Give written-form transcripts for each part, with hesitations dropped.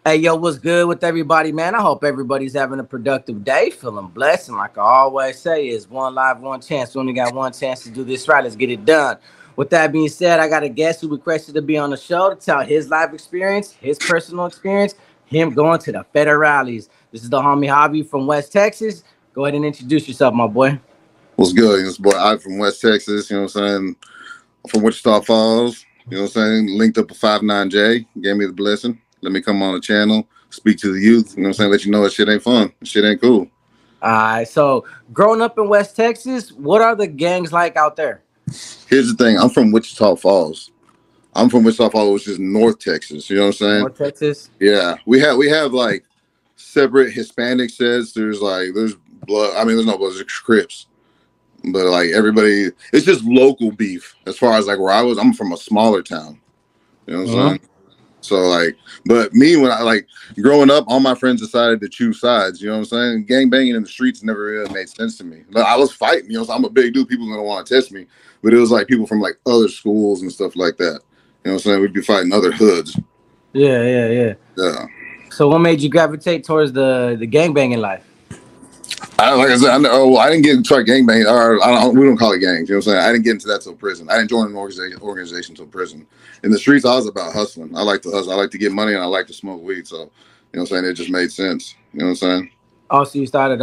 Hey, yo, what's good with everybody, man? I hope everybody's having a productive day, feeling blessed. And like I always say, is one life, one chance. We only got one chance to do this right. Let's get it done. With that being said, I got a guest who requested to be on the show to tell his life experience, his personal experience, him going to the federales. This is the homie Javi from West Texas. Go ahead and introduce yourself, my boy. What's good? This boy I from West Texas, you know what I'm saying? I'm from Wichita Falls, you know what I'm saying? Linked up with 59J, gave me the blessing. Let me come on the channel, speak to the youth, you know what I'm saying? Let you know that shit ain't fun. That shit ain't cool. All right. So, growing up in West Texas, what are the gangs like out there? Here's the thing, I'm from Wichita Falls. I'm from Wichita Falls, which is North Texas, you know what I'm saying? North Texas? Yeah. We have like separate Hispanic sets. There's blood. I mean, there's no blood, there's Crips. But like everybody, it's just local beef as far as like where I was. I'm from a smaller town. You know what I'm saying? So like, but me when I like growing up, all my friends decided to choose sides. You know what I'm saying? Gang banging in the streets never really made sense to me. But I was fighting. You know, so I'm a big dude. People gonna want to test me. But it was like people from like other schools and stuff like that. You know what I'm saying? We'd be fighting other hoods. Yeah. Yeah. So, what made you gravitate towards the gang banging life? Like I said, I didn't get into try gangbang, or we don't call it gangs. You know what I'm saying? I didn't get into that till prison. I didn't join an organization till prison. In the streets, I was about hustling. I like to hustle. I like to get money, and I like to smoke weed. So, you know what I'm saying? It just made sense. You know what I'm saying? Also, you started,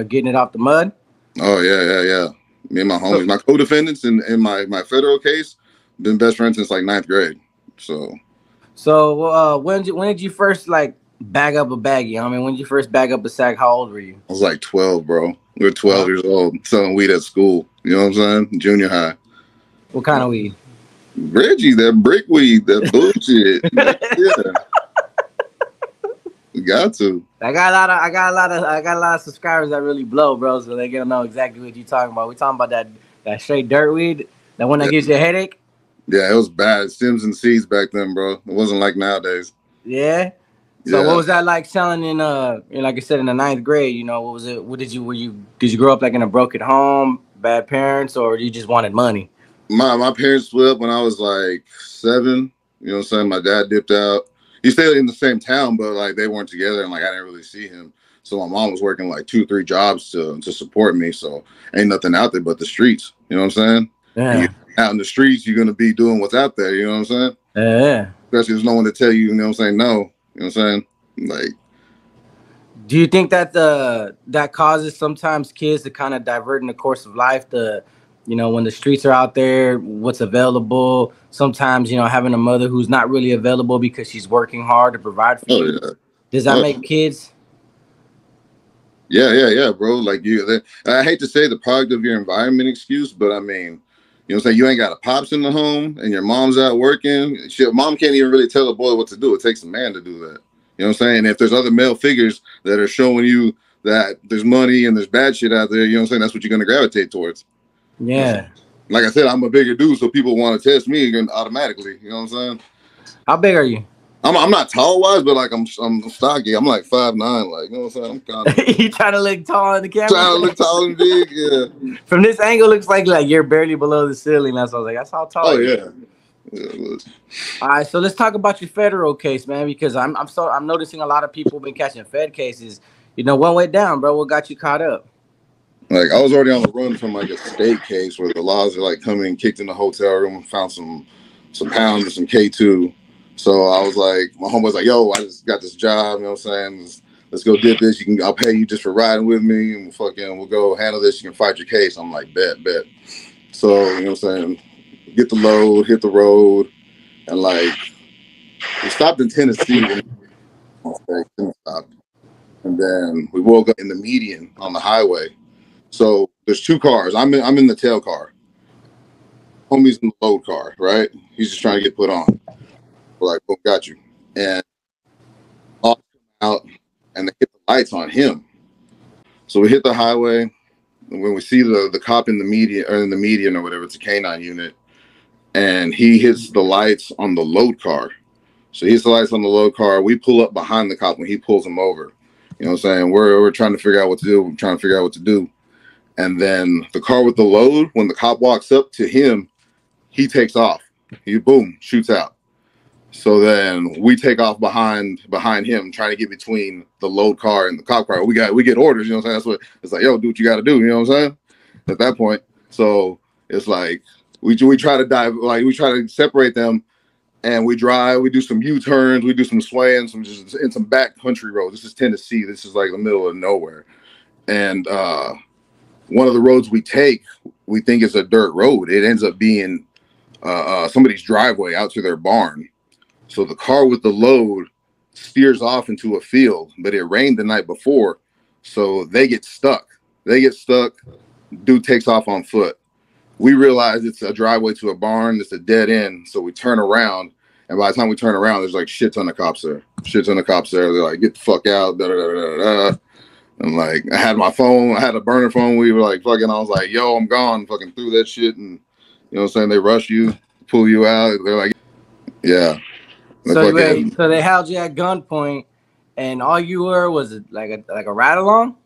getting it off the mud. Oh yeah. Me and my So, homies, my co-defendants in my federal case, been best friends since like ninth grade. So when did you first like bag up a baggie? I mean, when did you first bag up a sack? How old were you? I was like 12, bro. We were 12 Uh, years old, selling weed at school. You know what I'm saying? Junior high. what kind of weed? Reggie, that brick weed, that bullshit. Yeah. We got to. I got a lot of subscribers that really blow, bro. So they gonna know exactly what you talking about. We talking about that straight dirt weed, that one that Yeah. gives you a headache. Yeah, it was bad. Stems and seeds back then, bro. It wasn't like nowadays. Yeah. So what Yeah. was that like selling like I said, in the ninth grade? You know, what was it? What did you grow up like in a broken home, bad parents, or you just wanted money? My parents split up when I was like 7. You know what I'm saying? My dad dipped out. He stayed in the same town, but like they weren't together and like I didn't really see him. So my mom was working like 2, 3 jobs to support me. So ain't nothing out there but the streets. You know what I'm saying? And you Yeah. out in the streets, you're gonna be doing what's out there, you know what I'm saying? Yeah. Especially there's no one to tell you, you know what I'm saying, no. You know what I'm saying? Like, Do you think that that causes sometimes kids to kind of divert in the course of life? When the streets are out there, what's available? Sometimes having a mother who's not really available because she's working hard to provide for oh you. yeah. Does that Oh, make kids? yeah, bro. Like I hate to say the product of your environment excuse, but I mean, you know what I'm saying? You ain't got a pops in the home and your mom's out working. Shit, mom can't even really tell a boy what to do. It takes a man to do that. You know what I'm saying? If there's other male figures that are showing you that there's money and there's bad shit out there, you know what I'm saying? That's what you're gonna gravitate towards. You know, Yeah. like I said, I'm a bigger dude, so people want to test me automatically. You know what I'm saying? How big are you? I'm not tall wise, but like I'm stocky. I'm like 5'9", like you know what I'm saying? I'm kind of You trying to look tall in the camera? trying to look tall and big. Yeah. From this angle, looks like you're barely below the ceiling. That's what I was like. That's how tall Oh you. yeah. Yeah, look. All right, so let's talk about your federal case, man, because I'm noticing a lot of people been catching Fed cases. One way down, bro. What got you caught up? Like I was already on the run from like a state case where the laws are like coming and kicked in the hotel room and found some pounds and some K2. So I was like, my homeboy's like, yo, I just got this job, you know what I'm saying? Let's go dip this. I'll pay you just for riding with me and we'll go handle this. You can fight your case. I'm like, bet. So, you know what I'm saying? Get the load, hit the road, and like we stopped in Tennessee and then we woke up in the median on the highway. So there's 2 cars. I'm in the tail car. Homie's in the load car, right? He's just trying to get put on. We're like, oh, got you. And all come out and they hit the lights on him. So we hit the highway. And when we see the cop in the median or whatever, it's a canine unit, and he hits the lights on the load car. So he hits the lights on the load car. We pull up behind the cop when he pulls him over. You know what I'm saying? We're trying to figure out what to do. We're trying to figure out what to do. And then the car with the load, when the cop walks up to him, he takes off. He boom, shoots out. So then we take off behind him, trying to get between the load car and the cop car. We get orders, you know what I'm saying? That's what it's like, yo, do what you got to do, you know what I'm saying? At that point, so it's like we try to dive, like we try to separate them, and we drive. We do some U-turns, we do some swaying, some just in some back country roads. This is Tennessee. This is like the middle of nowhere, and one of the roads we take, we think is a dirt road. It ends up being somebody's driveway out to their barn. So the car with the load steers off into a field, but it rained the night before, so they get stuck. Dude takes off on foot. We realize it's a driveway to a barn. It's a dead end, so we turn around, and by the time we turn around, there's like shit ton of cops there. They're like, get the fuck out. Da, da, da, da, da. And like, I had my phone. I had a burner phone. We were like, fucking, I was like, yo, I'm gone. Fucking threw that shit, and you know what I'm saying? They rush you, pull you out. They're like, yeah. So they held you at gunpoint, and all you were was like a ride along.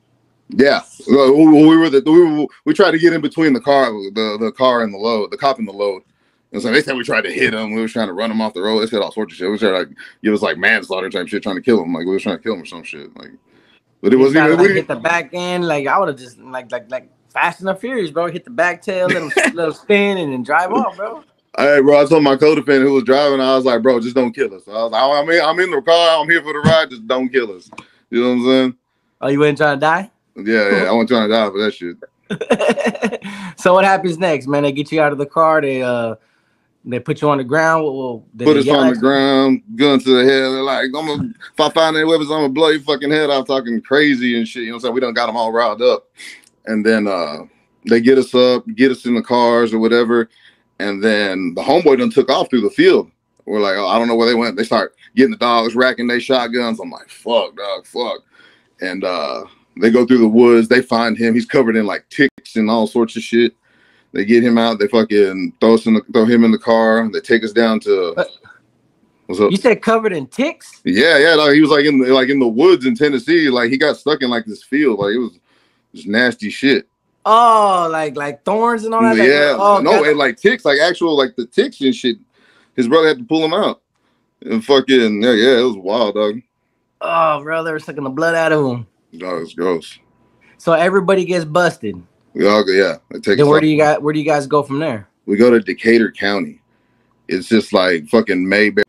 Yeah, we tried to get in between the car and the load, the cop and the load. And so they said we tried to hit him. We were trying to run him off the road. They said all sorts of shit. We tried to like give us like manslaughter type shit, trying to kill him. Like we were trying to kill him or some shit. Like, but it was even we hit the back end. Like I would have just like Fast and the Furious, bro. Hit the back tail, let him spin, and then drive off, bro. Hey, bro, I told my co-defendant who was driving, I was like, bro, just don't kill us. I was like, I'm in the car. I'm here for the ride. Just don't kill us. You know what I'm saying? Oh, you wasn't trying to die? Yeah. I wasn't trying to die for that shit. So what happens next, man? They get you out of the car. They put you on the ground. Put us on the ground, gun to the head. They're like, if I find any weapons, I'm going to blow your fucking head off, talking crazy and shit. You know what I'm saying? We done got them all riled up. And then they get us up, get us in the cars or whatever. And then the homeboy done took off through the field. We're like, oh, I don't know where they went. They start getting the dogs, racking their shotguns. I'm like, fuck, dog, fuck. And they go through the woods. They find him. He's covered in like ticks and all sorts of shit. They get him out. They fucking throw him in the car. They take us down to. What's up? You said covered in ticks? Yeah. Dog, he was like in the woods in Tennessee. Like he got stuck in like this field. Like it was just nasty shit. Oh, like thorns and all that? Yeah. Oh, no, and like ticks, like actual, like the ticks and shit. His brother had to pull him out. And fucking, yeah, it was wild, dog. Oh, bro, they were sucking the blood out of him. Dog, it's gross. So everybody gets busted. We all go, yeah. Then where do you guys go from there? We go to Decatur County. It's just like fucking Mayberry.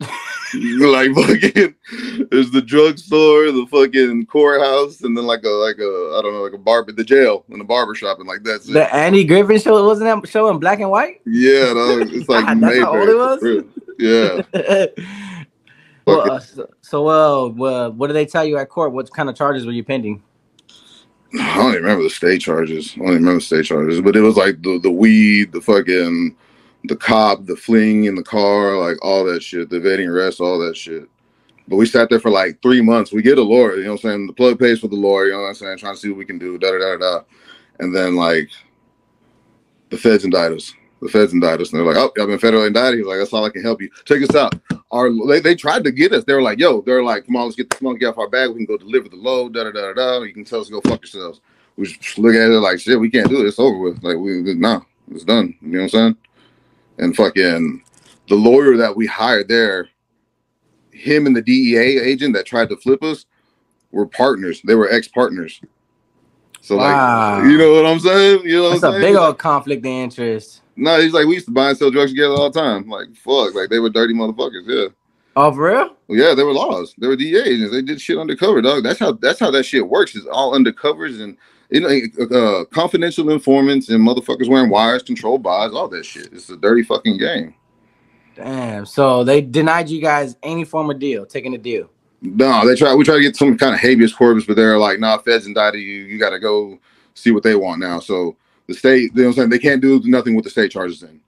Like fucking, there's the drugstore, the fucking courthouse, and then like a I don't know, like a barber, the jail and the barber shop, and like that's it. The Andy Griffin show, wasn't that show in black and white? Yeah, dog, it's like that's Mayberry. How old it was? Yeah. What did they tell you at court? What kind of charges were you pending? I don't even remember the state charges. But it was like the weed, the fucking. The cop, the fling in the car, like all that shit, the evading arrest, all that shit. But we sat there for like 3 months. We get a lawyer, you know what I'm saying? The plug pays for the lawyer, you know what I'm saying? Trying to see what we can do, da-da-da-da. And then like the feds indict us. And they're like, oh, I've been federally indicted. He's like, that's all I can help you. Check this out. They tried to get us. They were like, come on, let's get the monkey off our back. We can go deliver the load, da-da-da-da. You can tell us to go fuck yourselves. We just look at it like, shit, we can't do it. It's over with. Like, it's done. You know what I'm saying? And fucking the lawyer that we hired there, him and the DEA agent that tried to flip us were partners. They were ex-partners. So wow. Like, you know what I'm saying? You know what I'm saying? That's a big old conflict of interest. No, he's like, we used to buy and sell drugs together all the time. Like, fuck. Like, they were dirty motherfuckers, yeah. Oh, for real? Yeah, they were laws. They were DEA agents. They did shit undercover, dog. That's how that shit works. It's all undercovers and confidential informants and motherfuckers wearing wires, controlled buys, all that shit. It's a dirty fucking game. Damn. So they denied you guys any form of deal, taking a deal. No, we try to get some kind of habeas corpus, but they're like, nah, feds indicted you. You got to go see what they want now. So the state, you know what I'm saying? They can't do nothing with the state charges in.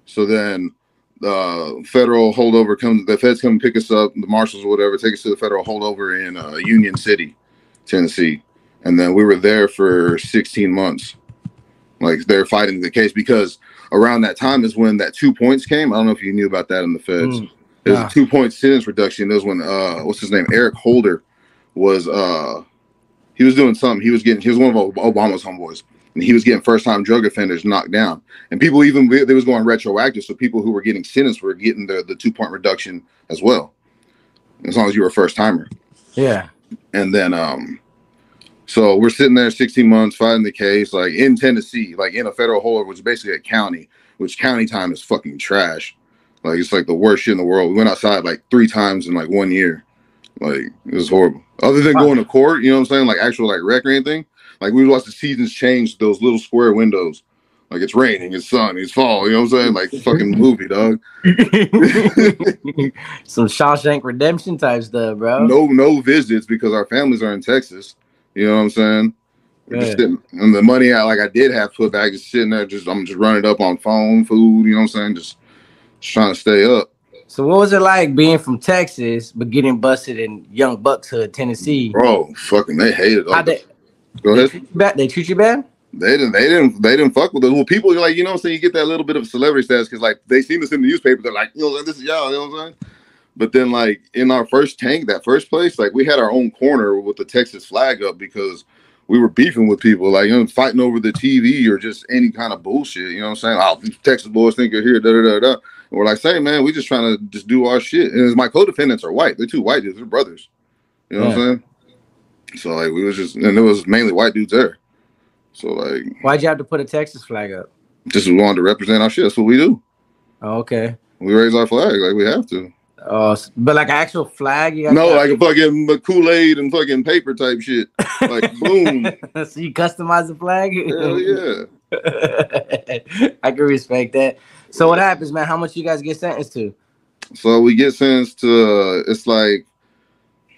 So then the federal holdover comes, the feds come pick us up, the marshals or whatever, take us to the federal holdover in Union City, Tennessee. And then we were there for 16 months. Like they're fighting the case because around that time is when that 2 points came. I don't know if you knew about that in the feds. There's a 2 point sentence reduction. That was when what's his name? Eric Holder was he was doing something. He was one of Obama's homeboys. And he was getting first time drug offenders knocked down. And people even they was going retroactive, so people who were getting sentenced were getting the 2-point reduction as well, as long as you were a first timer. Yeah. And then so we're sitting there 16 months fighting the case, like in Tennessee, like in a federal holdup, which is basically a county, which county time is fucking trash. Like it's like the worst shit in the world. We went outside like 3 times in like 1 year. Like it was horrible. Other than going to court, you know what I'm saying? Like actual like rec or anything. Like we watched the seasons change those little square windows. Like it's raining, it's sun, it's fall. You know what I'm saying? Like fucking movie, dog. Some Shawshank Redemption type stuff, bro. No visits because our families are in Texas. You know what I'm saying? We're just sitting, and the money I did have put back, just sitting there. I'm just running up on phone, food. You know what I'm saying? Just trying to stay up. So what was it like being from Texas but getting busted in Young Bucks Hood, Tennessee? Bro, fucking they hated us. Go ahead. They treat you bad? They didn't fuck with us. Well, people are like, you know what I'm saying, you get that little bit of celebrity status because like they seen us in the newspaper. They're like, you know, this is y'all, you know what I'm saying? But then like in our first tank, that first place, like we had our own corner with the Texas flag up because we were beefing with people, like, you know, fighting over the TV or just any kind of bullshit. You know what I'm saying? Oh, these Texas boys think you're here, da da da da. And we're like, say, man, we just trying to just do our shit. And my co-defendants are white. They're 2 white dudes. They're brothers. You know what I'm saying? So like we was just, and it was mainly white dudes there. So like, why'd you have to put a Texas flag up? Just we wanted to represent our shit. That's what we do. Oh, okay. We raise our flag like we have to. But like an actual flag? No, like a fucking Kool-Aid and fucking paper type shit. Like boom. So you customize the flag? Hell yeah. I can respect that. So what happens, man? How much you guys get sentenced to? So we get sentenced to, it's like,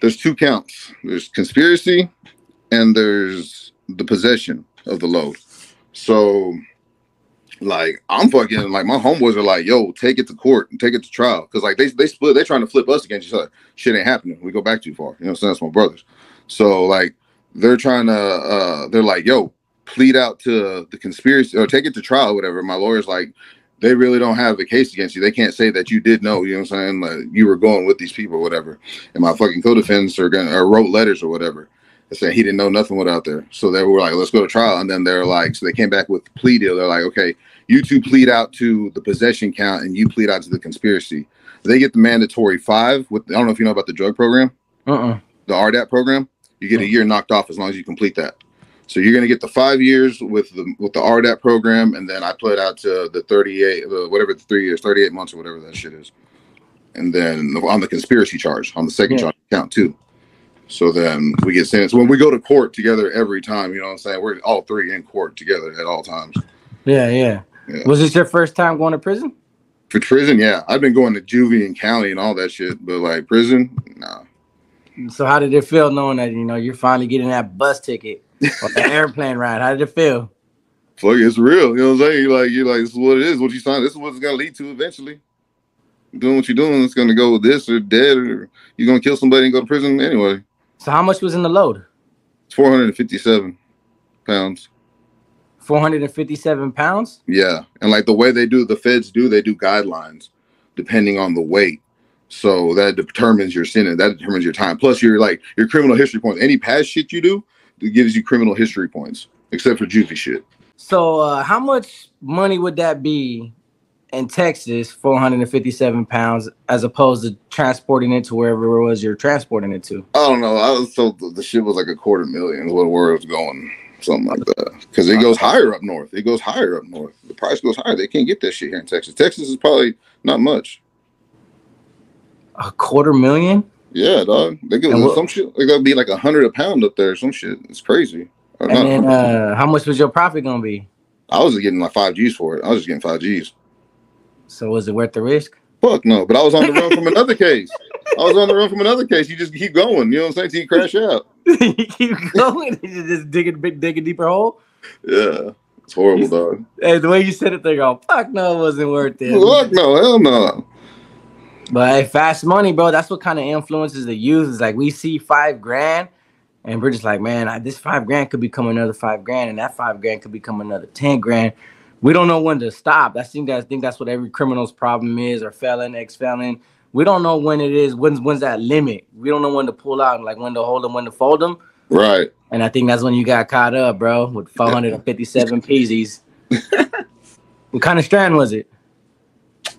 there's 2 counts. There's conspiracy and there's the possession of the load. So like I'm fucking like my homeboys are like, yo, take it to court and take it to trial. Cause like they split, they're trying to flip us against each other. Shit ain't happening. We go back too far. You know what I'm saying? That's my brothers. So like they're trying to they're like, yo, plead out to the conspiracy or take it to trial or whatever. My lawyer's like, they really don't have a case against you. They can't say that you did know, you know what I'm saying? Like you were going with these people or whatever. And my fucking co-defendants wrote letters or whatever. Saying he didn't know nothing was out there. So they were like, let's go to trial. And then they're like, so they came back with the plea deal. They're like, okay, you 2 plead out to the possession count and you plead out to the conspiracy. They get the mandatory 5 with, I don't know if you know about the drug program. The RDAP program. You get a year knocked off as long as you complete that. So you're going to get the 5 years with the RDAP program. And then I pled out to the 38, whatever the 3 years, 38 months or whatever that shit is. And then on the conspiracy charge, on the second charge count too. So then we get sentenced. When we go to court together every time, you know what I'm saying? We're all 3 in court together at all times. Yeah. Was this your first time going to prison? For prison, yeah. I've been going to juvie and county and all that shit, but like prison, nah. So how did it feel knowing that, you know, you're finally getting that bus ticket or the airplane ride? How did it feel? Fuck, it's real. You know what I'm saying? You're like, this is what it is. What you signed, this is what it's going to lead to eventually. Doing what you're doing, it's going to go with this or dead, or you're going to kill somebody and go to prison anyway. So how much was in the load? 457 pounds. 457 pounds? Yeah. And like the way they do, the feds do, they do guidelines depending on the weight. So that determines your sentence. That determines your time. Plus your criminal history points. Any past shit you do, it gives you criminal history points, except for juvie shit. So how much money would that be in Texas, 457 pounds, as opposed to transporting it to wherever it was you're transporting it to? I don't know. I was told the shit was like $250,000 is what where it was going. Something like that. Because it goes higher up north. The price goes higher. They can't get that shit here in Texas. Texas is probably not much. $250,000? Yeah, dog. They go some shit. They gotta be like $100 a pound up there. Some shit. It's crazy. And then how much was your profit gonna be? I was getting like 5 G's for it. I was just getting 5 G's. So was it worth the risk? Fuck no. But I was on the run from another case. You just keep going. You know what I'm saying? Till you crash out. You keep going. You just dig a deeper hole. Yeah, it's horrible, dog. Hey, the way you said it, they're going, fuck no, it wasn't worth it. Fuck no, hell no. But hey, fast money, bro. That's what kind of influences the youth. Is like we see $5,000, and we're just like, man, this $5,000 could become another $5,000, and that $5,000 could become another $10,000. We don't know when to stop. I think that's what every criminal's problem is, or felon, ex-felon. We don't know when it is. When's that limit? We don't know when to pull out, like when to hold them, when to fold them. Right. And I think that's when you got caught up, bro, with 457 PZs. What kind of strand was it?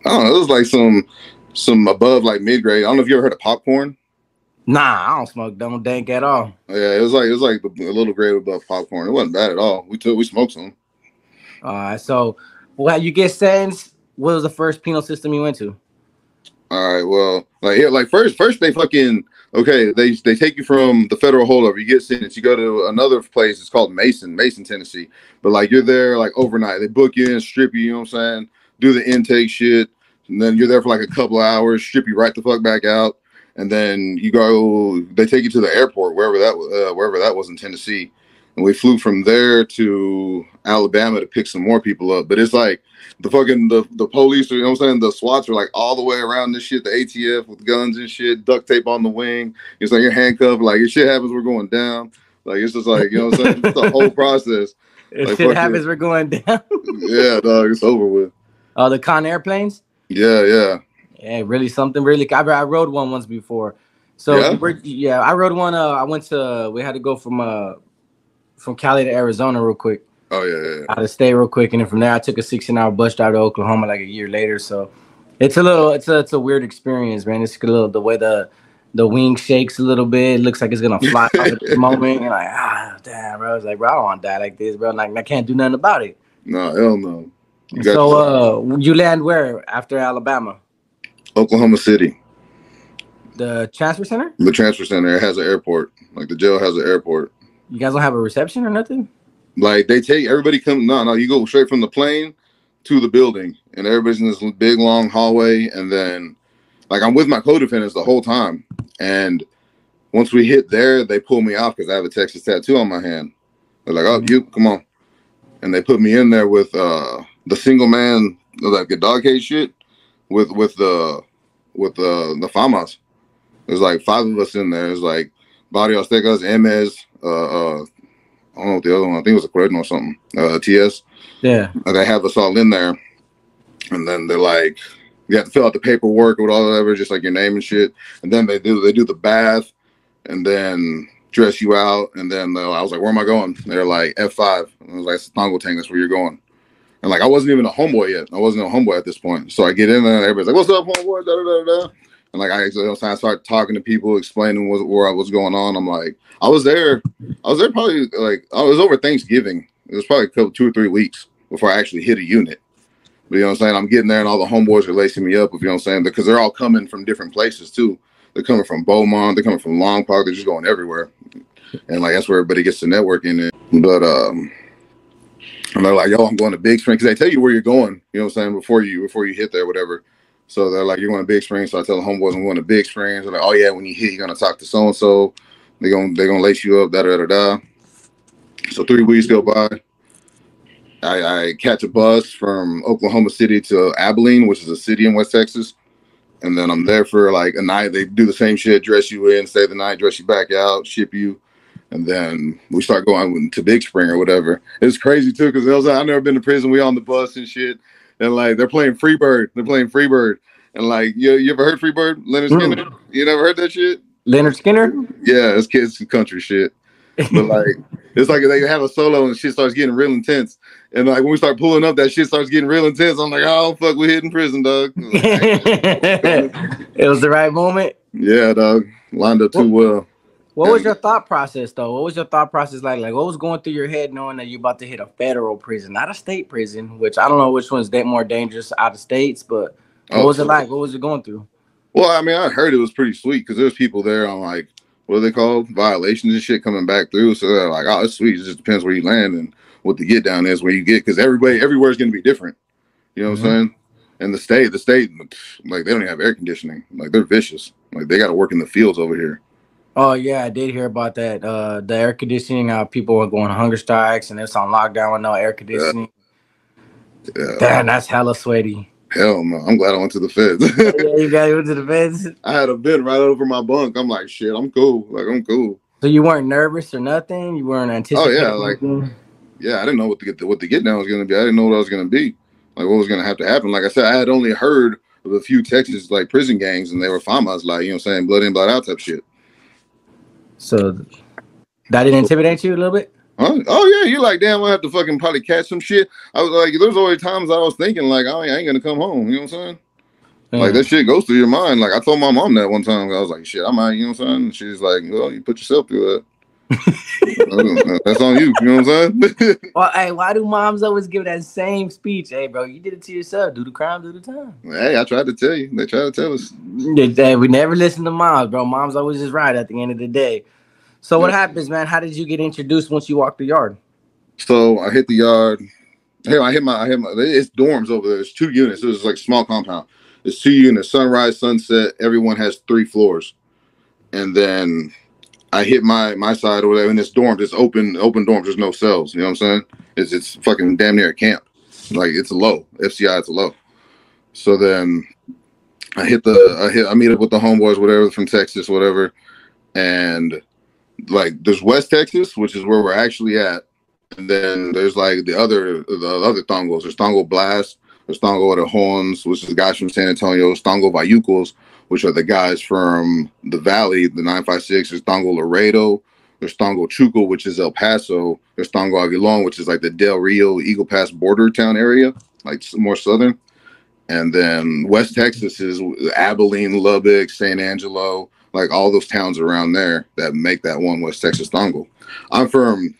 I don't know. It was like some above like mid grade. I don't know if you ever heard of popcorn. Nah, I don't smoke, don't dank at all. Yeah, it was like a little grade above popcorn. It wasn't bad at all. We smoked some. All right, so well, you get sentenced. What was the first penal system you went to? All right, well, like yeah, like first they fucking okay, they take you from the federal holdup, you get sentenced, you go to another place, it's called Mason, Tennessee. But like you're there like overnight. They book you in, strip you, you know what I'm saying? Do the intake shit, and then you're there for like a couple of hours, strip you right the fuck back out, and then you go they take you to the airport, wherever that was in Tennessee. And we flew from there to Alabama to pick some more people up. But it's like the police, you know what I'm saying? The SWATs are like all the way around this shit, the ATF with guns and shit, duct tape on the wing. It's like you're handcuffed, like if shit happens, we're going down. Like it's just like, you know what I'm saying? It's the whole process. If Like shit fucking happens, we're going down. yeah, dog, it's over with. Oh, the Con airplanes? Yeah, yeah. Yeah, really something really. I rode one once before. So Yeah. yeah, I rode one. I went to. We had to go from Cali to Arizona real quick. Oh yeah. Out of state real quick, and then from there I took a 16-hour bus drive to Oklahoma like a year later. So it's a weird experience, man. It's a little the way the wing shakes a little bit. It looks like it's gonna fly off at this moment. You're like, damn, bro. I was like, bro, I don't want to die like this, bro. Like I can't do nothing about it. No, hell no. So you land where after Alabama? Oklahoma City. The transfer center? The transfer center, it has an airport. Like the jail has an airport. You guys don't have a reception or nothing? Like they take everybody no, you go straight from the plane to the building, and everybody's in this big long hallway, and then like I'm with my co-defendants the whole time, and once we hit there, they pull me off because I have a Texas tattoo on my hand. They're like, "Oh, you come on," and they put me in there with the single man, like the dog cage shit, with the famas. There's like 5 of us in there. It's like Barrio Aztecas, Emes, I don't know what the other one, I think it was a Corredno or something, TS. Yeah. And they have us all in there. And then they're like, you have to fill out the paperwork or whatever, just like your name and shit. And then they do the bath and then dress you out. And then I was like, where am I going? They're like, F5. And I was like, it's Tango, that's where you're going. And like, I wasn't even a homeboy yet. I wasn't a homeboy at this point. So I get in there and everybody's like, what's up, homeboy? Da, da, da, da. And like I start talking to people, explaining where I was going on. I'm like, I was there probably like I was over Thanksgiving. It was probably 2 or 3 weeks before I actually hit a unit. But you know what I'm saying? I'm getting there and all the homeboys are lacing me up, if you know what I'm saying, because they're all coming from different places too. They're coming from Beaumont, they're coming from Long Park, they're just going everywhere. And like that's where everybody gets to networking. But and they're like, yo, I'm going to Big Spring, because they tell you where you're going, you know what I'm saying, before you hit there, whatever. So they're like, you're going to Big Springs. So I tell the homeboys I'm going to Big Springs. They're like, oh yeah, when you hit, you're gonna talk to so and so. They're gonna lace you up. Da da da da. So 3 weeks go by. I catch a bus from Oklahoma City to Abilene, which is a city in West Texas, and then I'm there for like a night. They do the same shit, dress you in, stay the night, dress you back out, ship you, and then we start going to Big Spring or whatever. It's crazy too, because I've never been to prison. We on the bus and shit. And like they're playing Freebird. And like you ever heard Freebird? Leonard Skinner? You never heard that shit? Leonard Skinner? Yeah, it's kids country shit. But like it's like they have a solo and shit starts getting real intense. And like when we start pulling up, that shit starts getting real intense. I'm like, oh fuck, we hitting prison, dog. It was the right moment. Yeah, dog. Lined up too well. What was your thought process though? What was your thought process like? Like what was going through your head knowing that you're about to hit a federal prison, not a state prison, which I don't know which one's more dangerous out of states, but what was it like? What was it going through? Well, I mean, I heard it was pretty sweet because there's people there on like, what are they called? Violations and shit coming back through. So they're like, oh, it's sweet. It just depends where you land and what the get down is where you get, because everywhere is going to be different. You know what I'm saying? And the state, like they don't even have air conditioning. Like they're vicious. Like they got to work in the fields over here. Oh yeah, I did hear about that. The air conditioning, people are going on hunger strikes, and it's on lockdown with no air conditioning. Yeah. Damn, that's hella sweaty. Hell no, I'm glad I went to the feds. Yeah, you got to go to the feds. I had a bed right over my bunk. I'm like, shit, I'm cool. Like I'm cool. So you weren't nervous or nothing? You weren't anticipating? Oh yeah, like yeah, I didn't know what the get down was gonna be. I didn't know what I was gonna be. Like what was gonna have to happen. Like I said, I had only heard of a few Texas like prison gangs, and they were FAMAs, like, you know what I'm saying, blood in, blood out type shit. So That didn't intimidate you a little bit? Huh? Oh yeah, you're like, damn, I have to fucking probably catch some shit. I was like, there's always times I was thinking like, oh, I ain't gonna come home. You know what I'm saying? Like Yeah. that shit goes through your mind. Like I told my mom that one time. I was like, shit, I might, you know what I'm saying? And she's like, well, you put yourself through that. That's on you. You know what I'm saying? Well, hey, why do moms always give that same speech? Hey, bro, you did it to yourself. Do the crime, do the time. Hey, I tried to tell you. They tried to tell us. Hey, we never listen to moms, bro. Mom's always just right at the end of the day. So what Yeah. happens, man? How did you get introduced once you walked the yard? So I hit the yard. Hey, I hit my. It's dorms over there. It's 2 units. It's like a small compound. It's 2 units. Sunrise, sunset. Everyone has 3 floors, and then I hit my side or whatever. And it's dorms. It's open dorms. There's no cells. You know what I'm saying? It's fucking damn near a camp. Like it's a low FCI. It's a low. So then I meet up with the homeboys, whatever, from Texas, whatever, and like there's West Texas, which is where we're actually at, and then there's like the other Thongos. There's Tango Blast, there's Tango de Horns, which is the guys from San Antonio, there's Tango Vayucos, which are the guys from the Valley, the 956, there's Tango Laredo, there's Tango Chuco, which is El Paso, there's Tango Aguilon, which is like the Del Rio, Eagle Pass border town area, like more southern. And then West Texas is Abilene, Lubbock, San Angelo, like all those towns around there that make that one West Texas Tango. I'm from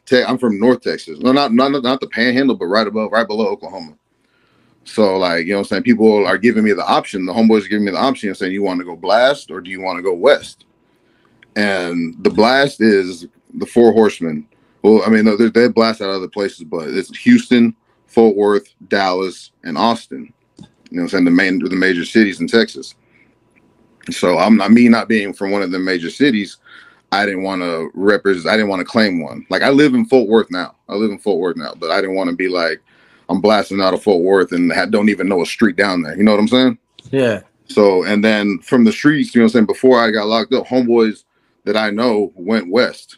North Texas. No, not the Panhandle, but right below Oklahoma. So like, you know what I'm saying? People are giving me the option. The homeboys are giving me the option and saying, you want to go blast or do you want to go west? And the blast is the Four Horsemen. Well, I mean, they blast out other places, but it's Houston, Fort Worth, Dallas, and Austin. You know what I'm saying? The major cities in Texas. So me not being from one of the major cities, I didn't want to represent. I didn't want to claim one. Like I live in Fort Worth now. But I didn't want to be like I'm blasting out of Fort Worth and don't even know a street down there. You know what I'm saying? Yeah. So and then from the streets, you know what I'm saying. Before I got locked up, homeboys that I know went west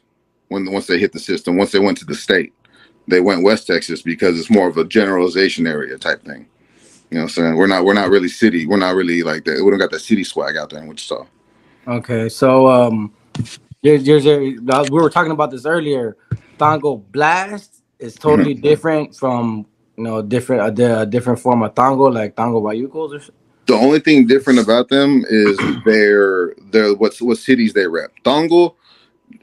once they hit the system. Once they went to the state, they went West Texas because it's more of a generalization area type thing. You know what I'm saying? We're not really city. We're not really like that. We don't got that city swag out there in Wichita. Okay. So we were talking about this earlier. Tango Blast is totally different from different form of tango like tango bayucos or The only thing different about them is their what cities they rep. Tango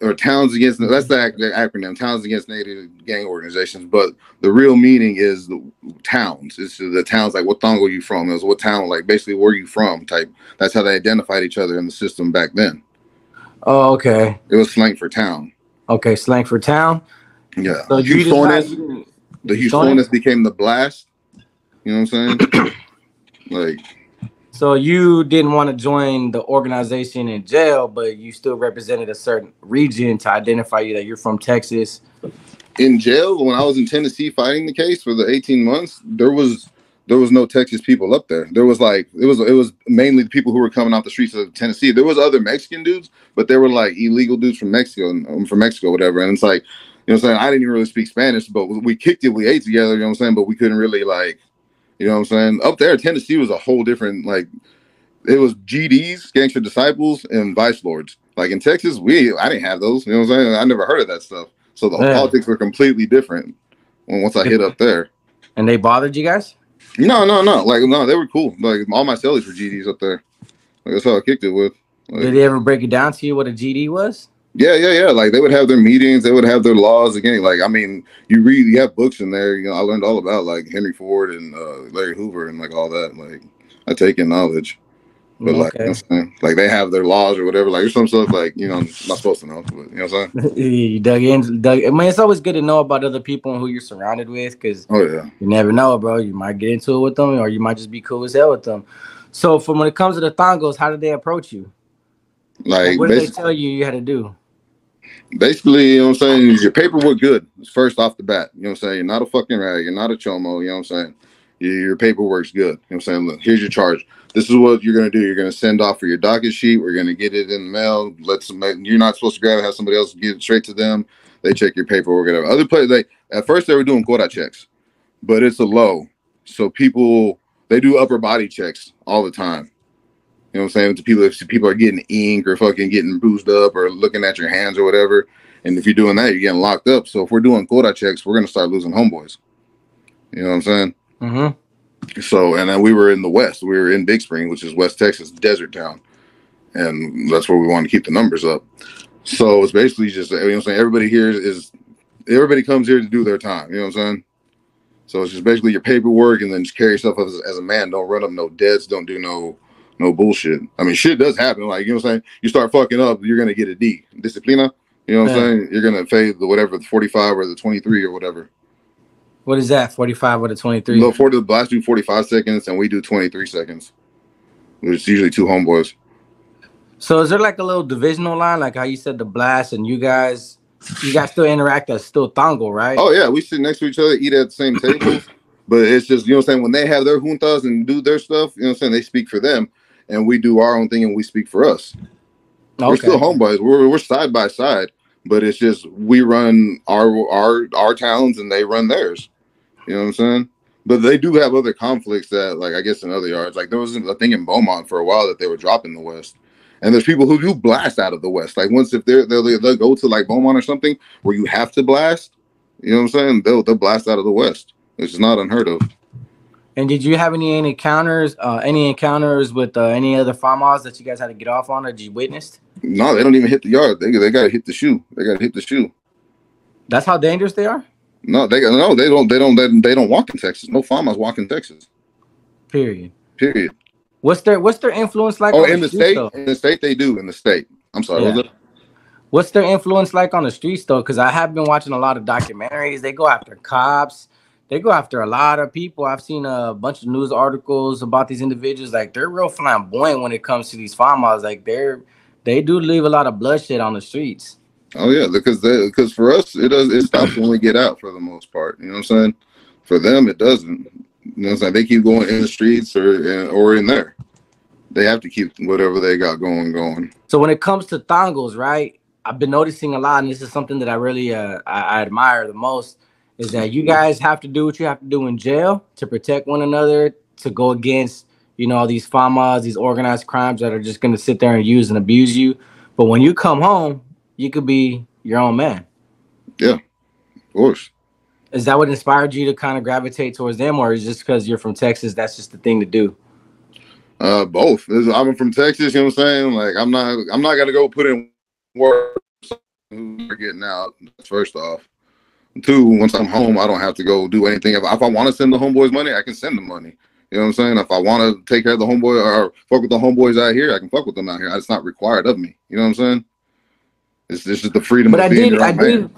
or towns against, that's the acronym, towns against native gang organizations, but the real meaning is the towns. It's the towns, like what tango you from, it was what town, like basically where you from type. That's how they identified each other in the system back then. Oh, okay. It was slang for town. Okay, slang for town. Yeah. So the Houstoners became the blast. You know what I'm saying? Like, so you didn't want to join the organization in jail, but you still represented a certain region to identify you that you're from Texas. In jail, when I was in Tennessee fighting the case for the 18 months, there was no Texas people up there. There was like it was mainly the people who were coming off the streets of Tennessee. There was other Mexican dudes, but they were like illegal dudes from Mexico whatever. And it's like, you know what I'm saying? I didn't even really speak Spanish, but we kicked it, we ate together, you know what I'm saying? But we couldn't really like, you know what I'm saying? Up there, Tennessee was a whole different, like, it was GDs, Gangster Disciples, and Vice Lords. Like in Texas, I didn't have those. You know what I'm saying? I never heard of that stuff. So the politics were completely different once I hit up there. And they bothered you guys? No. Like, no, they were cool. Like all my cellies were GDs up there. Like that's how I kicked it with. Like, did they ever break it down to you what a GD was? Yeah. Like they would have their meetings, they would have their laws again. Like, I mean, you have books in there. You know, I learned all about like Henry Ford and Larry Hoover and like all that. Like, I take in knowledge, but like, you know what I'm saying? Like they have their laws or whatever. Like there's some stuff like I'm not supposed to know. But, you know what I'm saying? You dug in. I mean, it's always good to know about other people and who you're surrounded with because you never know, bro. You might get into it with them, or you might just be cool as hell with them. So, from when it comes to the Thongos, how did they approach you? Like what did they tell you had to do? Basically, you know what I'm saying? Your paperwork good. First off the bat. You know what I'm saying? You're not a fucking rag. You're not a chomo. You know what I'm saying? Your paperwork's good. You know what I'm saying? Look, here's your charge. This is what you're going to do. You're going to send off for your docket sheet. We're going to get it in the mail. You're not supposed to grab it. Have somebody else get it straight to them. They check your paperwork. Whatever. Other places, at first they were doing quota checks, but it's a low. So they do upper body checks all the time. You know what I'm saying? To people, if people are getting ink or fucking getting boozed up or looking at your hands or whatever, And if you're doing that, you're getting locked up. So if we're doing quota checks, we're gonna start losing homeboys. You know what I'm saying? Mm-hmm. So, and then we were in the West. We were in Big Spring, which is West Texas, desert town, and that's where we want to keep the numbers up. So it's basically just, you know what I'm saying, everybody here is everybody comes here to do their time. You know what I'm saying? So it's just basically your paperwork, and then just carry yourself as a man. Don't run up no debts. Don't do no bullshit. I mean, shit does happen. Like, you know what I'm saying? You start fucking up, you're gonna get a D. Disciplina. You know what I'm saying? You're gonna fade the whatever, the 45 or the 23 or whatever. What is that? 45 or the 23? No, for the blast do 45 seconds, and we do 23 seconds. It's usually two homeboys. So is there like a little divisional line, like how you said the blast, and you guys still interact as still Tango, right? Oh yeah, we sit next to each other, eat at the same table. But it's just, you know what I'm saying, when they have their juntas and do their stuff, you know what I'm saying, they speak for them, and we do our own thing and we speak for us. Okay. We're still homeboys. We're side by side, but it's just we run our towns and they run theirs. You know what I'm saying? But they do have other conflicts that, like, I guess in other yards, like there was a thing in Beaumont for a while that they were dropping the West. And there's people who do blast out of the West. Like once if they'll go to like Beaumont or something where you have to blast, you know what I'm saying? They'll blast out of the West. It's not unheard of. And did you have any encounters with any other farmers that you guys had to get off on, or did you witnessed? No, they don't even hit the yard. They gotta hit the shoe. They gotta hit the shoe. That's how dangerous they are? No, they don't walk in Texas. No farmers walk in Texas. Period. What's their influence like? Oh, in the state? Though? In the state, they do. In the state. I'm sorry. Yeah. What's their influence like on the streets, though? Because I have been watching a lot of documentaries. They go after cops. They go after a lot of people. I've seen a bunch of news articles about these individuals. Like, they're real flamboyant when it comes to these farmers. Like, they do leave a lot of bloodshed on the streets. Oh yeah, because for us it stops when we get out for the most part. You know what I'm saying? For them it doesn't. You know what I'm saying? They keep going in the streets or in there. They have to keep whatever they got going. So when it comes to thongos, right? I've been noticing a lot, and this is something that I really I admire the most, is that you guys have to do what you have to do in jail to protect one another, to go against, you know, these farmers, these organized crimes that are just going to sit there and use and abuse you. But when you come home, you could be your own man. Yeah, of course. Is that what inspired you to kind of gravitate towards them, or is it just because you're from Texas, that's just the thing to do? Both. I'm from Texas, you know what I'm saying? Like I'm not gonna go put in work for getting out. First off. Two, once I'm home, I don't have to go do anything. If I want to send the homeboys money, I can send them money. You know what I'm saying? If I want to take care of the homeboy or fuck with the homeboys out here, I can fuck with them out here. It's not required of me. You know what I'm saying? It's just the freedom of being your own man.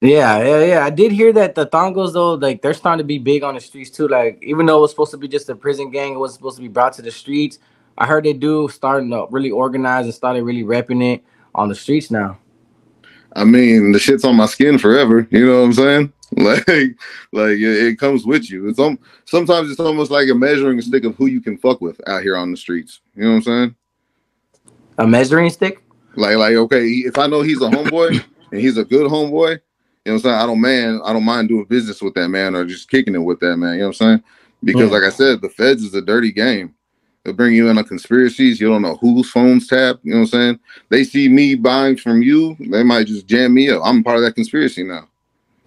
Yeah. I did hear that the thongos, though, like they're starting to be big on the streets too. Like, even though it was supposed to be just a prison gang, it was supposed to be brought to the streets. I heard they starting to really organize and started really repping it on the streets now. I mean, the shit's on my skin forever. You know what I'm saying? Like it comes with you. Sometimes it's almost like a measuring stick of who you can fuck with out here on the streets. You know what I'm saying? A measuring stick? Like okay, if I know he's a homeboy and he's a good homeboy, you know what I'm saying? I don't mind doing business with that man or just kicking it with that man. You know what I'm saying? Because like I said, the feds is a dirty game. They'll bring you in on conspiracies. You don't know whose phone's tapped. You know what I'm saying? They see me buying from you, they might just jam me up. I'm part of that conspiracy now.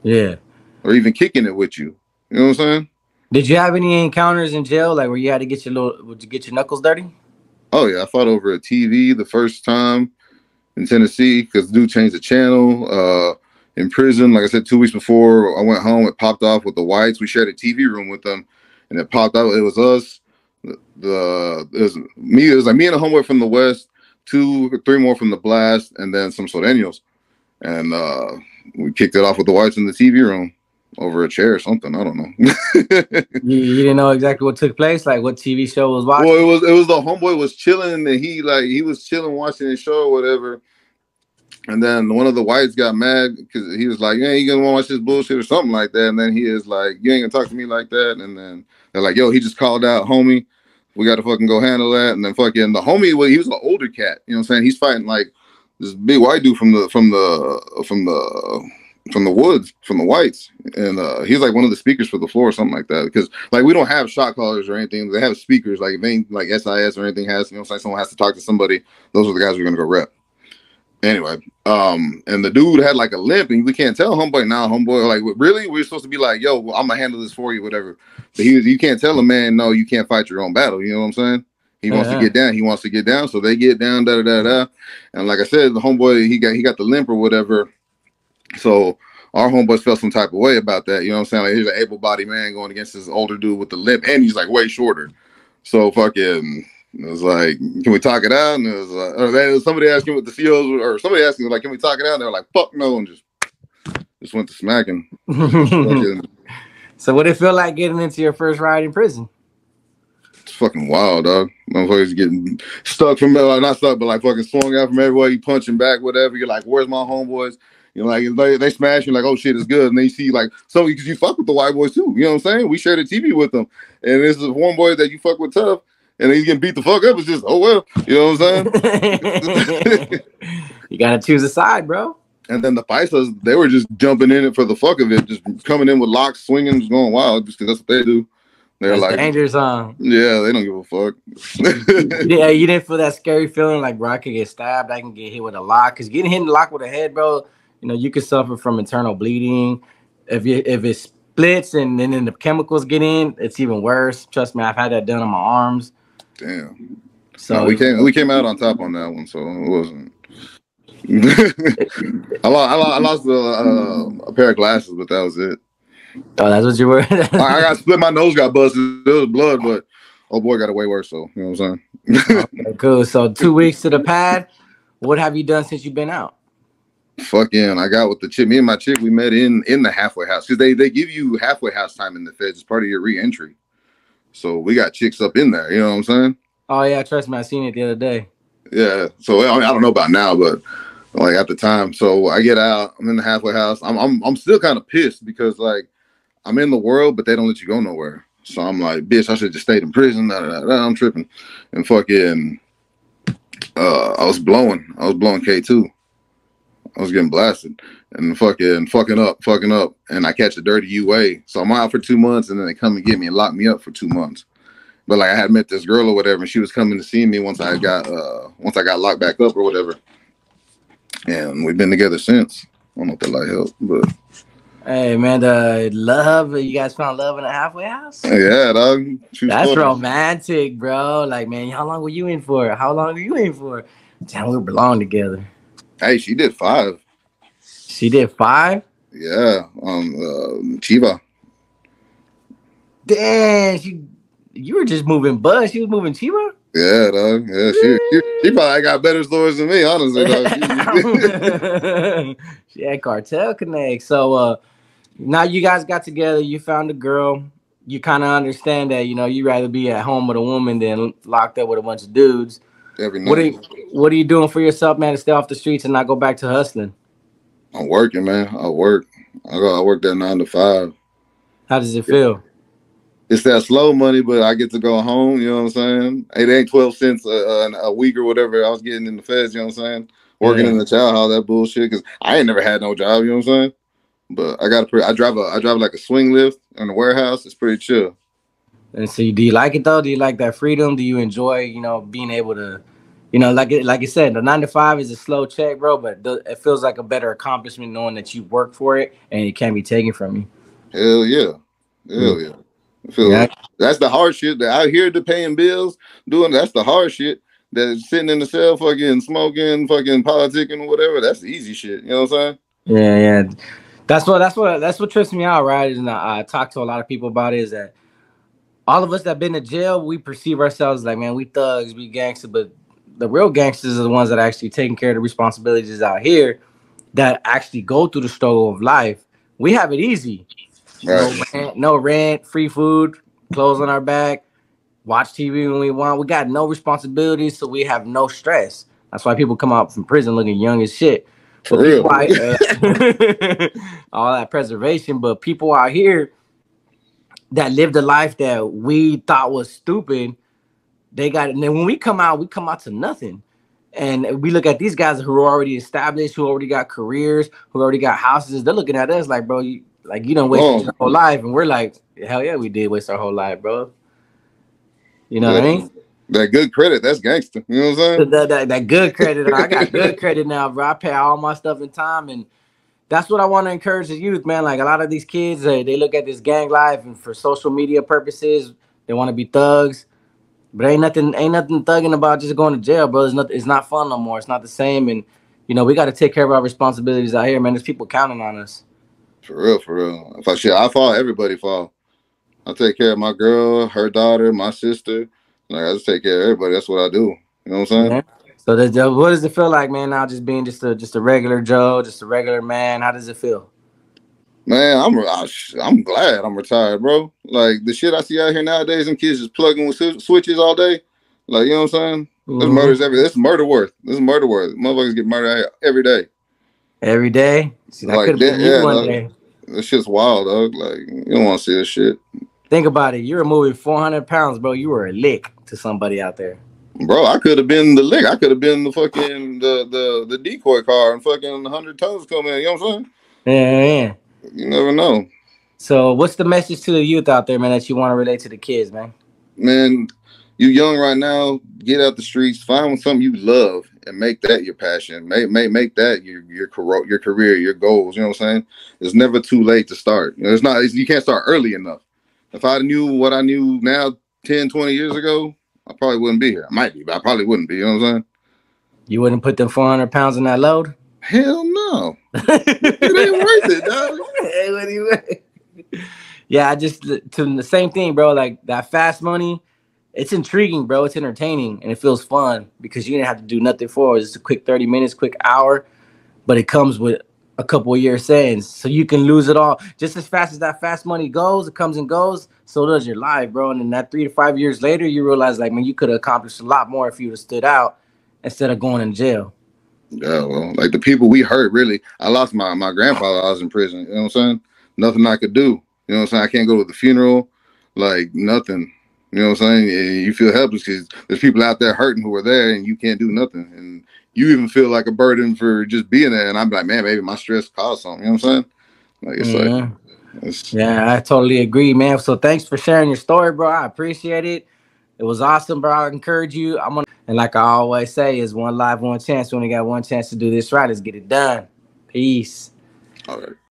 Yeah. Or even kicking it with you. You know what I'm saying? Did you have any encounters in jail, like where you had to get would you get your knuckles dirty? Oh yeah, I fought over a TV the first time in Tennessee because the dude changed the channel. In prison, like I said, 2 weeks before I went home, it popped off with the whites. We shared a TV room with them, and it popped out. It was us. It was me and a homeboy from the West, 2 or 3 more from the blast, and then some Sodeños. And we kicked it off with the whites in the TV room over a chair or something. I don't know. You didn't know exactly what took place, like what TV show was watching? Well, it was the homeboy was chilling, and he was chilling watching his show or whatever. And then one of the whites got mad because he was like, "Yeah, you gonna watch this bullshit or something like that." And then he is like, "You ain't gonna talk to me like that." And then they're like, "Yo, he just called out, homie. We got to fucking go handle that." And then fucking the homie, well, he was an older cat. You know what I'm saying? He's fighting like this big white dude from the woods, from the whites. And he's like one of the speakers for the floor or something like that. Because like we don't have shot callers or anything. They have speakers. Like if ain't like SIS or anything has, you know what I'm saying? Someone has to talk to somebody. Those are the guys who are gonna go rep. Anyway, and the dude had like a limp, and we can't tell homeboy now. Homeboy, like, really, we're supposed to be like, yo, well, I'm gonna handle this for you, whatever. But you can't tell a man, no, you can't fight your own battle. You know what I'm saying? He wants to Yeah. get down. He wants to get down. So they get down. Da da da da. And like I said, the homeboy, he got the limp or whatever. So our homeboys felt some type of way about that. You know what I'm saying? Like, he's an able-bodied man going against this older dude with the limp, and he's like way shorter. So fucking, it was like, can we talk it out? And it was like, or somebody asking what the CEOs or somebody asking like, can we talk it out? And they're like, fuck no, and just went to smacking. Fucking, So what it feel like getting into your first ride in prison? it's fucking wild, dog. Motherfuckers getting stuck from not stuck, but like fucking swung out from everywhere. You punching back, whatever. You're like, where's my homeboys? You know, like they smash you, like, oh shit, it's good. And then you see like, so because you fuck with the white boys too. You know what I'm saying? We share the TV with them, and this is one boy that you fuck with tough, and he's getting beat the fuck up. It's just, oh well. You know what I'm saying? You gotta choose a side, bro. And then the Paisas, they were just jumping in it for the fuck of it, just coming in with locks, swinging, just going wild, just because that's what they do. They're That's like, dangerous, huh? yeah, they don't give a fuck. Yeah, you didn't feel that scary feeling like, bro, I could get stabbed, I can get hit with a lock. Because getting hit in the lock with a head, bro, you know, you could suffer from internal bleeding. If it splits and then the chemicals get in, it's even worse. Trust me, I've had that done on my arms. Damn. So No, we came out on top on that one, so it wasn't. I lost a pair of glasses, but that was it. oh, that's what you were. I got split. My nose got busted. It was blood, but oh boy, got it way worse. So you know what I'm saying? Okay, cool. So 2 weeks to the pad. What have you done since you've been out? Fucking, I got with the chick. Me and my chick, we met in the halfway house because they give you halfway house time in the feds as part of your re-entry. So we got chicks up in there. You know what I'm saying? Oh yeah, trust me, I seen it the other day. Yeah. So I don't know about now, but like at the time. So I get out. I'm in the halfway house. I'm still kind of pissed because like I'm in the world, but they don't let you go nowhere. So I'm like, bitch, I should just stayed in prison. I'm tripping, and fucking, I was blowing K2. I was getting blasted and fucking up, and I catch a dirty UA. So I'm out for 2 months, and then they come and get me and lock me up for 2 months. But like I had met this girl or whatever, and she was coming to see me once I got locked back up or whatever, and we've been together since. I don't know if that like helped, but Hey man, the love, you guys found love in a halfway house? yeah, dog. That's romantic, bro. Like, man, how long were you in for? How long were you in for? Damn, we belong together. Hey, she did 5. She did 5? Yeah, Chiva. Damn, you were just moving bud. She was moving Chiba? Yeah, dog. Yeah, she probably got better stories than me, honestly, dog. She had cartel connect. So now you guys got together, you found a girl. You kind of understand that, you know, you'd rather be at home with a woman than locked up with a bunch of dudes. Every night. What are you doing for yourself, man, to stay off the streets and not go back to hustling? I'm working, man. I work that 9 to 5. How does it feel? It's that slow money, but I get to go home. You know what I'm saying? It ain't 12 cents a week or whatever I was getting in the feds. You know what I'm saying? Working in the child hall, that bullshit. Because I ain't never had no job. You know what I'm saying? But I drive like a swing lift in the warehouse. It's pretty chill. And so, do you like it though? Do you like that freedom? Do you enjoy, you know, being able to, you know, like you said, the 9 to 5 is a slow check, bro, but it feels like a better accomplishment knowing that you work for it and it can't be taken from you. Hell yeah, hell yeah. I feel like that's the hard shit. That out here to paying bills, that's the hard shit. That sitting in the cell, fucking smoking, fucking politicking, whatever. That's the easy shit. You know what I'm saying? Yeah. That's what trips me out, right? And I talk to a lot of people about it, is that all of us that been to jail, we perceive ourselves like, man, we thugs, we gangsters, but the real gangsters are the ones that are actually taking care of the responsibilities out here, that actually go through the struggle of life. We have it easy. Right. No rent, free food, clothes on our back, watch TV when we want. We got no responsibilities, so we have no stress. That's why people come out from prison looking young as shit. For real. All that preservation, but people out here that lived a life that we thought was stupid, they got it. And then when we come out to nothing. And we look at these guys who are already established, who already got careers, who already got houses. They're looking at us like, bro, you don't waste your whole life. And we're like, hell yeah, we did waste our whole life, bro. You know what I mean? That good credit, that's gangster. You know what I'm saying? That good credit. I got good credit now, bro. I pay all my stuff in time, and that's what I want to encourage the youth, man. Like a lot of these kids, they look at this gang life and for social media purposes, they want to be thugs. But ain't nothing thugging about just going to jail, bro. It's not fun no more. It's not the same, and we got to take care of our responsibilities out here, man. There's people counting on us. For real, for real. If I fall, everybody fall. I take care of my girl, her daughter, my sister. Like I just take care of everybody. That's what I do. You know what I'm saying? Yeah. So what does it feel like, man? Now just being just a regular Joe, just a regular man. How does it feel? Man, I'm glad I'm retired, bro. Like the shit I see out here nowadays, and kids just plugging with switches all day. Like you know what I'm saying? There's Hmm. murders every. This is murder worth. This is murder worth. Motherfuckers get murdered every day. Every day. See, that Like could have that, been you yeah. one Dog. day. This shit's wild, dog. Like you don't want to see this shit, Think about it. You were moving 400 pounds, bro. You were a lick to somebody out there. bro. I could have been the lick. I could have been the fucking the decoy car and fucking 100 tons coming in. You know what I'm saying? Yeah, yeah. You never know. So, what's the message to the youth out there, man, that you want to relate to the kids, man? Man, you young right now, get out the streets, find something you love and make that your passion. Make that your career, your goals. You know what I'm saying? It's never too late to start. You can't start early enough. If I knew what I knew now 10, 20 years ago, I probably wouldn't be here. I might be, but I probably wouldn't be. You know what I'm saying? You wouldn't put them 400 pounds in that load? Hell no. It ain't Hey, worth it, dog. what do you Yeah, I just to the same thing, bro. Like that fast money, it's intriguing, bro. It's entertaining and it feels fun because you didn't have to do nothing for it. It's a quick 30 minutes, quick hour, but it comes with a couple of years sayings. So you can lose it all just as fast as that fast money goes. It comes and goes. So does your life, bro. And then that 3 to 5 years later, you realize, like, man, you could have accomplished a lot more if you would have stood out instead of going in jail. Yeah, well, like the people we hurt, really. I lost my grandfather. I was in prison. You know what I'm saying? Nothing I could do. You know what I'm saying? I can't go to the funeral. Like nothing. You know what I'm saying? And you feel helpless because there's people out there hurting who are there, and you can't do nothing. And you even feel like a burden for just being there. And I'm like, man, maybe my stress caused something. You know what I'm saying? Like it's like Yeah. it's Yeah, I totally agree, man. So thanks for sharing your story, bro. I appreciate it. It was awesome, bro. I encourage you. And like I always say, is one life, one chance. We only got one chance to do this right. Let's get it done. Peace. all right.